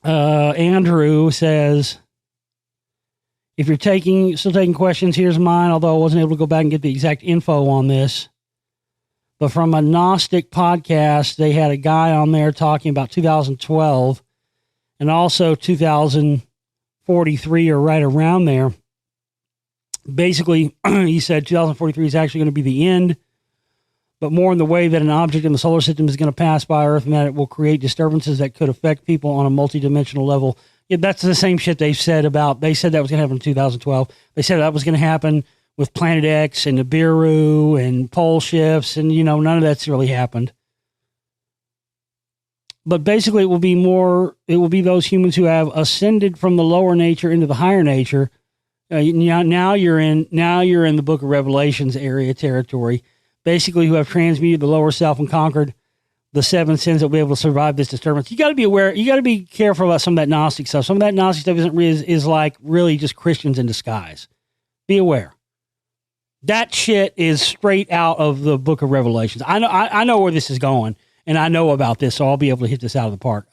Andrew says, if you're still taking questions, here's mine, although I wasn't able to go back and get the exact info on this. But from a Gnostic podcast, they had a guy on there talking about 2012 and also 2043 or right around there. Basically, he said 2043 is actually going to be the end, but more in the way that an object in the solar system is going to pass by Earth and that it will create disturbances that could affect people on a multidimensional level. Yeah, that's the same shit they said that was going to happen in 2012. They said that was going to happen with Planet X and Nibiru and pole shifts, and, none of that's really happened. But basically it will be those humans who have ascended from the lower nature into the higher nature. Now you're in the Book of Revelations area territory, basically who have transmuted the lower self and conquered the 7 sins that will be able to survive this disturbance. You got to be aware. You got to be careful about some of that Gnostic stuff. Some of that Gnostic stuff is like really just Christians in disguise. Be aware. That shit is straight out of the Book of Revelations. I know where this is going, and I know about this, so I'll be able to hit this out of the park.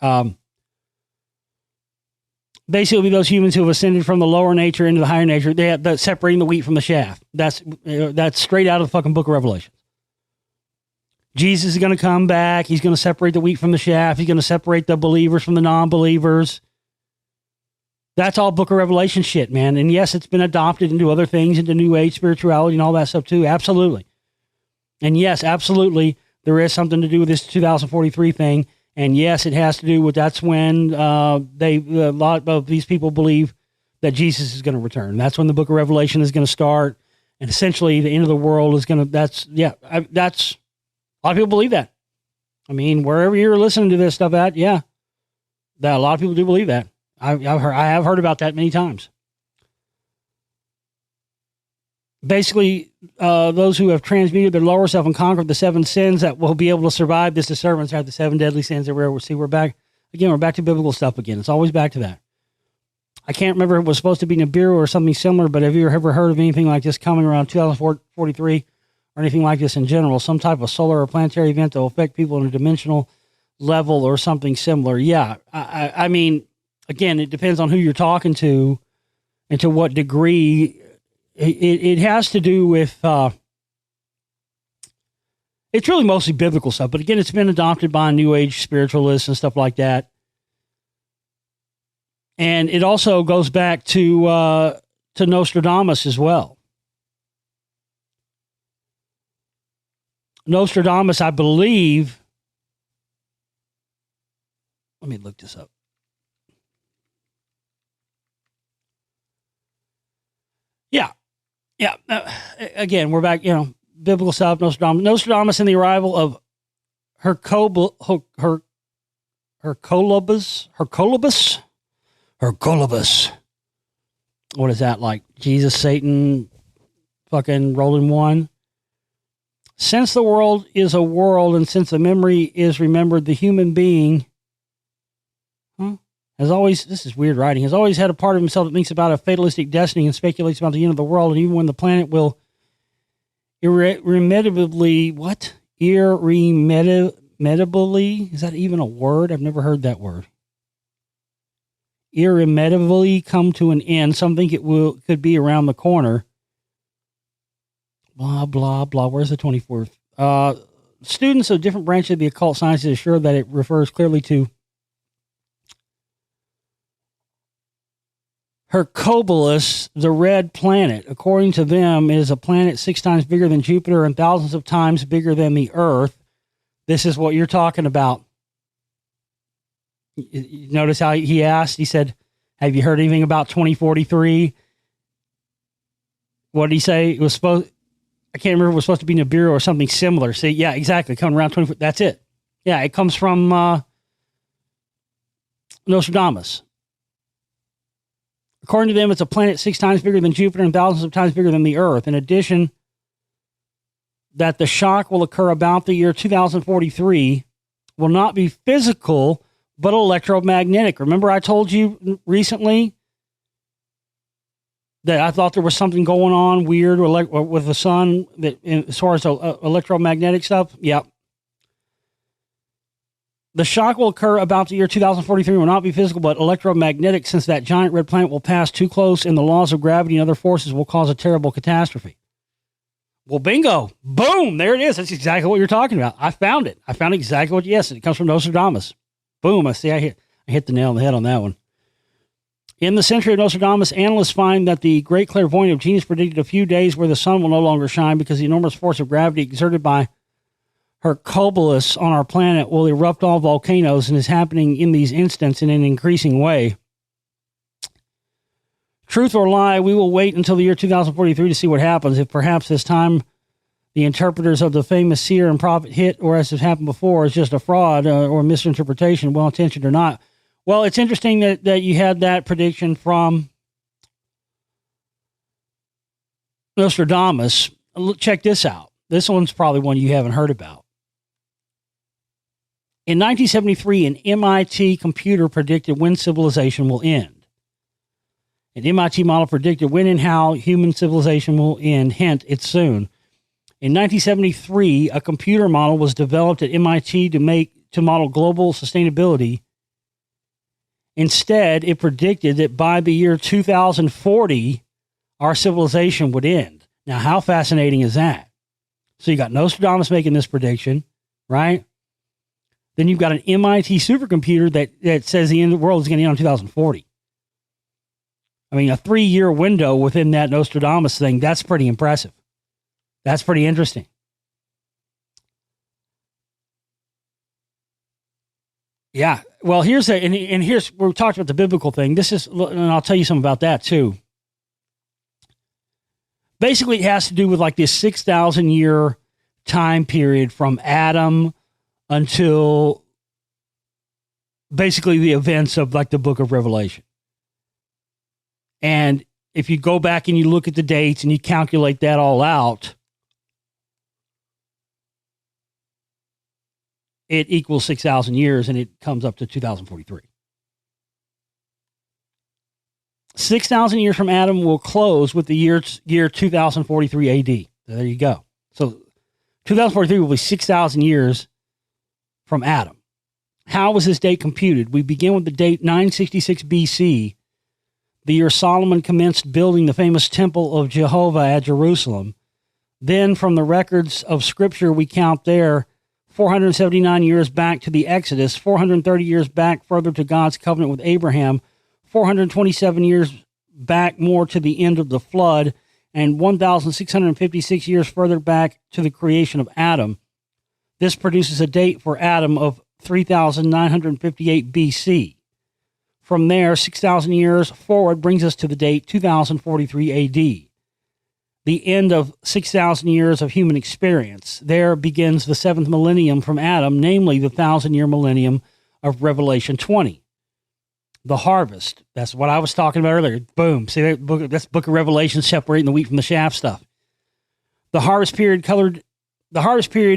Basically, it'll be those humans who have ascended from the lower nature into the higher nature. They have separating the wheat from the chaff. That's straight out of the fucking Book of Revelations. Jesus is going to come back. He's going to separate the wheat from the chaff. He's going to separate the believers from the non-believers. That's all Book of Revelation shit, man. And yes, it's been adopted into other things, into New Age spirituality and all that stuff too. Absolutely. And yes, absolutely, there is something to do with this 2043 thing. And yes, it has to do with that's when a lot of these people believe that Jesus is going to return. That's when the Book of Revelation is going to start. And essentially the end of the world is going to, that's a lot of people believe that. I mean, wherever you're listening to this stuff at, yeah, that a lot of people do believe that. I have heard about that many times. Basically, those who have transmuted their lower self and conquered the 7 sins that will be able to survive this disturbance are the 7 deadly sins that we're back. Again, we're back to biblical stuff again. It's always back to that. I can't remember if it was supposed to be Nibiru or something similar, but have you ever heard of anything like this coming around 2043 or anything like this in general? Some type of solar or planetary event that will affect people on a dimensional level or something similar. Yeah, I mean, again, it depends on who you're talking to and to what degree. It has to do with, it's really mostly biblical stuff, but again, it's been adopted by New Age spiritualists and stuff like that. And it also goes back to Nostradamus as well. Nostradamus, I believe, let me look this up. Yeah. Again, we're back, biblical stuff, Nostradamus and the arrival of Hercolubus. What is that, like Jesus, Satan, fucking rolling one? Since the world is a world and since the memory is remembered, the human being has always, this is weird writing, has always had a part of himself that thinks about a fatalistic destiny and speculates about the end of the world. And even when the planet will irremediably, is that even a word? I've never heard that word. Irremediably come to an end. Some think could be around the corner. Blah, blah, blah. Where's the 24th? Students of different branches of the occult sciences are sure that it refers clearly to Hercolubus, the red planet. According to them, it is a planet 6 times bigger than Jupiter and thousands of times bigger than the Earth. This is what you're talking about. You notice how he asked? He said, have you heard anything about 2043? What did he say? It was supposed, I can't remember if it was supposed to be Nibiru or something similar. See, yeah, exactly. Coming around 20, that's it. Yeah, it comes from Nostradamus. According to them, it's a planet 6 times bigger than Jupiter and thousands of times bigger than the Earth. In addition, that the shock will occur about the year 2043 will not be physical, but electromagnetic. Remember I told you recently that I thought there was something going on weird with the sun that, as far as electromagnetic stuff? Yep. The shock will occur about the year 2043, will not be physical but electromagnetic, since that giant red planet will pass too close and the laws of gravity and other forces will cause a terrible catastrophe. Well, bingo. Boom. There it is. That's exactly what you're talking about. I found it. I found exactly what, yes, it comes from Nostradamus. Boom. I hit the nail on the head on that one. In the century of Nostradamus, analysts find that the great clairvoyant of genius predicted a few days where the sun will no longer shine because the enormous force of gravity exerted by Hercules on our planet will erupt all volcanoes, and is happening in these instants in an increasing way. Truth or lie, we will wait until the year 2043 to see what happens. If perhaps this time the interpreters of the famous seer and prophet hit, or as has happened before, is just a fraud or misinterpretation, well-intentioned or not. Well, it's interesting that you had that prediction from Nostradamus. Check this out. This one's probably one you haven't heard about. In 1973, an MIT computer predicted when civilization will end. An MIT model predicted when and how human civilization will end. Hint, it's soon. In 1973, a computer model was developed at MIT to model global sustainability. Instead, it predicted that by the year 2040, our civilization would end. Now, how fascinating is that? So you got Nostradamus making this prediction, right? Then you've got an MIT supercomputer that says the end of the world is going to end in 2040. I mean, a 3-year window within that Nostradamus thing, that's pretty impressive. That's pretty interesting. Yeah. Well, here's we talked about the biblical thing. And I'll tell you something about that too. Basically, it has to do with like this 6,000 year time period from Adam until basically the events of like the book of Revelation. And if you go back and you look at the dates and you calculate that all out, it equals 6,000 years, and it comes up to 2043. 6,000 years from Adam will close with the year 2043 AD. So there you go. So 2043 will be 6,000 years from Adam. How was this date computed? We begin with the date 966 BC, the year Solomon commenced building the famous temple of Jehovah at Jerusalem. Then from the records of Scripture, we count there 479 years back to the Exodus, 430 years back further to God's covenant with Abraham, 427 years back more to the end of the flood, and 1,656 years further back to the creation of Adam. This produces a date for Adam of 3,958 BC. From there, 6,000 years forward brings us to the date 2043 AD. The end of 6,000 years of human experience. There begins the 7th millennium from Adam, namely the 1,000-year millennium of Revelation 20. The harvest. That's what I was talking about earlier. Boom. See, that's Book of Revelation separating the wheat from the chaff stuff. The harvest period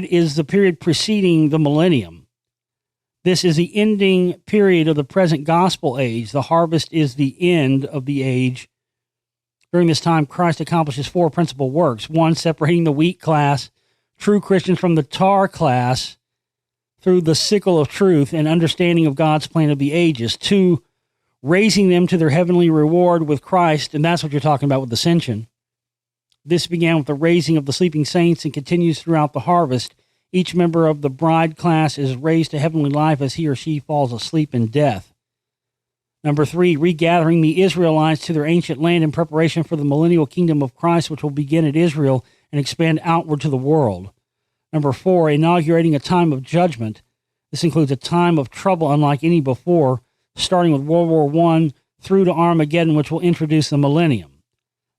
is the period preceding the millennium. This is the ending period of the present gospel age. The harvest is the end of the age. During this time, Christ accomplishes 4 principal works. 1, separating the wheat class, true Christians, from the tar class through the sickle of truth and understanding of God's plan of the ages. 2, raising them to their heavenly reward with Christ, and that's what you're talking about with ascension. This began with the raising of the sleeping saints and continues throughout the harvest. Each member of the bride class is raised to heavenly life as he or she falls asleep in death. Number 3, regathering the Israelites to their ancient land in preparation for the millennial kingdom of Christ, which will begin at Israel and expand outward to the world. Number 4, inaugurating a time of judgment. This includes a time of trouble unlike any before, starting with World War I through to Armageddon, which will introduce the millennium.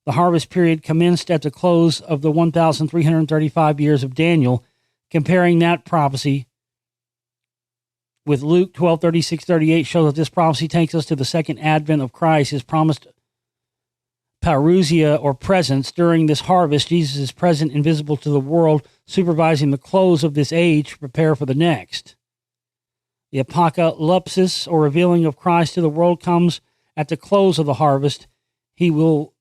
The harvest period commenced at the close of the 1,335 years of Daniel, comparing that prophecy with Luke 12:36-38 shows that this prophecy takes us to the second advent of Christ, his promised parousia or presence. During this harvest, Jesus is present, invisible to the world, supervising the close of this age to prepare for the next. The apocalypsis, or revealing of Christ to the world, comes at the close of the harvest. He will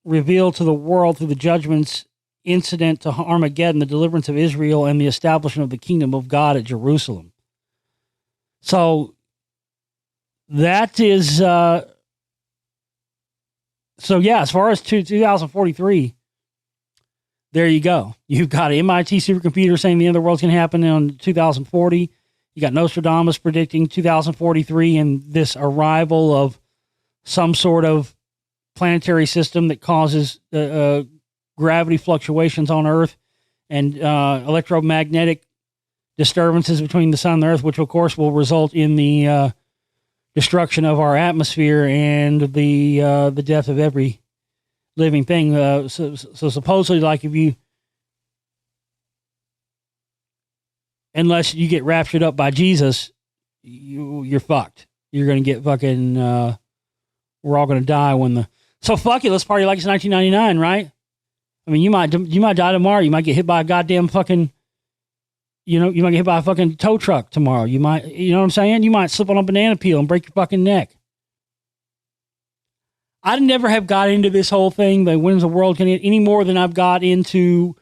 reveal to the world through the judgments incident to Armageddon, the deliverance of Israel, and the establishment of the kingdom of God at Jerusalem. So that is, so yeah, as far as 2043, there you go. You've got an MIT supercomputer saying the end of the world's going to happen in 2040. You got Nostradamus predicting 2043 and this arrival of some sort of planetary system that causes gravity fluctuations on Earth and electromagnetic disturbances between the sun and the Earth, which of course will result in the destruction of our atmosphere and the death of every living thing. So supposedly, like if you, unless you get raptured up by Jesus, you're fucked. You're going to get fucking, we're all going to die so fuck it, let's party like it's 1999, right? I mean, you might die tomorrow. You might get hit by a goddamn fucking, you might get hit by a fucking tow truck tomorrow. You know what I'm saying? You might slip on a banana peel and break your fucking neck. I'd never have got into this whole thing, the when's the world going to end, any more than I've got into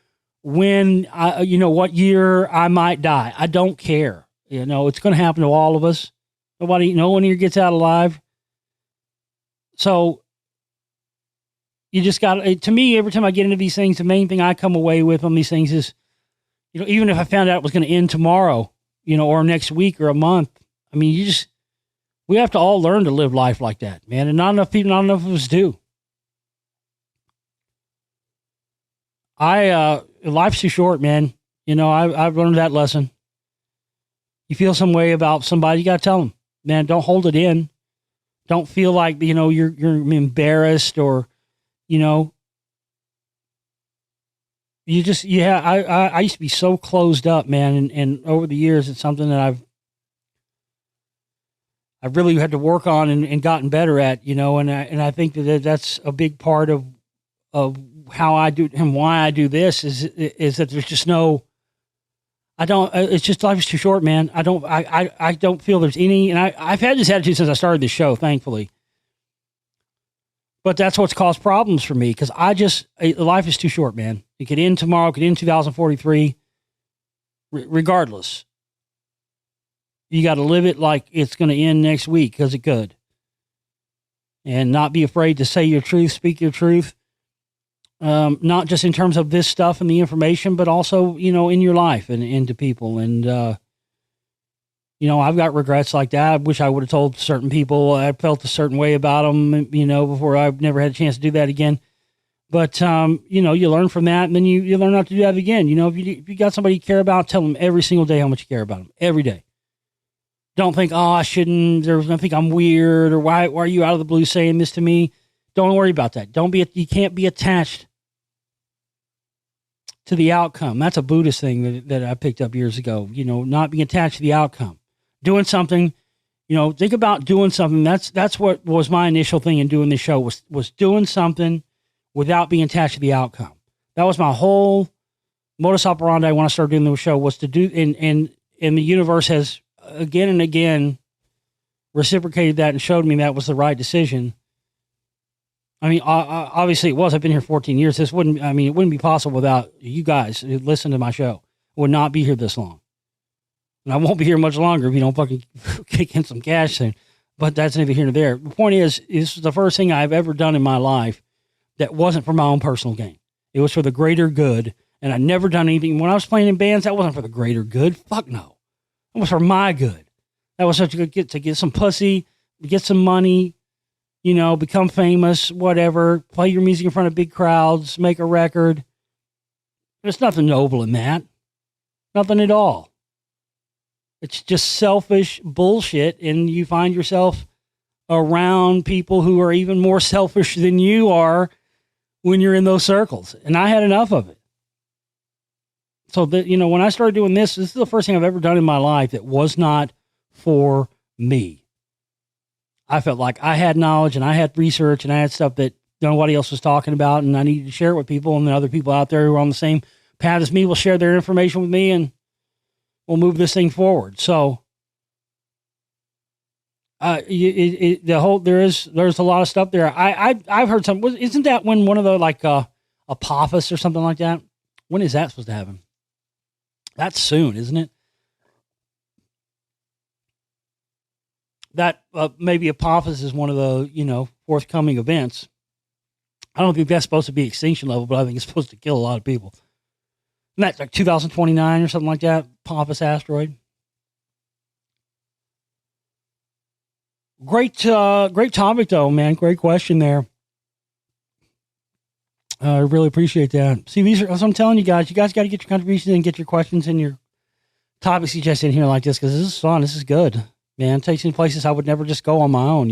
when, what year I might die. I don't care. It's going to happen to all of us. No one here gets out alive. So you just got, to me, every time I get into these things, the main thing I come away with on these things is, even if I found out it was going to end tomorrow, or next week or a month, I mean, we have to all learn to live life like that, man. And not enough of us do. Life's too short, man. I've learned that lesson. You feel some way about somebody, you got to tell them, man, don't hold it in. Don't feel like, you're embarrassed or, you just, I used to be so closed up, man. And over the years, it's something that I've really had to work on and gotten better at, and I think that's a big part of how I do and why I do this is that there's just no, it's just, life is too short, man. I don't feel there's any, and I've had this attitude since I started this show, thankfully. But that's what's caused problems for me because life is too short, man. It could end tomorrow, it could end 2043. Regardless, you got to live it like it's going to end next week because it could. And not be afraid to say your truth, speak your truth. Not just in terms of this stuff and the information, but also, in your life and to people. And, I've got regrets like that. I wish I would have told certain people I felt a certain way about them, before. I've never had a chance to do that again. But, you learn from that and then you learn not to do that again. If you got somebody you care about, tell them every single day how much you care about them. Every day. Don't think, I shouldn't, they're going to think I'm weird or why are you out of the blue saying this to me? Don't worry about that. You can't be attached to the outcome. That's a Buddhist thing that I picked up years ago, not being attached to the outcome. Doing something, think about doing something. That's what was my initial thing in doing this show was doing something without being attached to the outcome. That was my whole modus operandi when I started doing the show was to do, and the universe has again and again reciprocated that and showed me that was the right decision. I mean, obviously it was. I've been here 14 years. It wouldn't be possible without you guys who listen to my show. I would not be here this long. And I won't be here much longer if you don't fucking kick in some cash soon. But that's neither here nor there. The point is, this is the first thing I've ever done in my life that wasn't for my own personal gain. It was for the greater good. And I'd never done anything. When I was playing in bands, that wasn't for the greater good. Fuck no. It was for my good. That was such a good get to get some pussy, get some money, become famous, whatever, play your music in front of big crowds, make a record. There's nothing noble in that. Nothing at all. It's just selfish bullshit, and you find yourself around people who are even more selfish than you are when you're in those circles. And I had enough of it. So that, when I started doing this is the first thing I've ever done in my life that was not for me. I felt like I had knowledge and I had research and I had stuff that nobody else was talking about, and I needed to share it with people. And then other people out there who are on the same path as me will share their information with me, and we'll move this thing forward. So, there's a lot of stuff there. I've heard some. Isn't that when one of the Apophis or something like that? When is that supposed to happen? That's soon, isn't it? that maybe Apophis is one of the, forthcoming events. I don't think that's supposed to be extinction level, but I think it's supposed to kill a lot of people. And that's like 2029 or something like that, Apophis asteroid. Great topic though, man. Great question there. I really appreciate that. See, these are, as I'm telling you guys got to get your contributions in, get your questions and your topics suggested in here like this, because this is fun. This is good, man. It takes me places I would never just go on my own,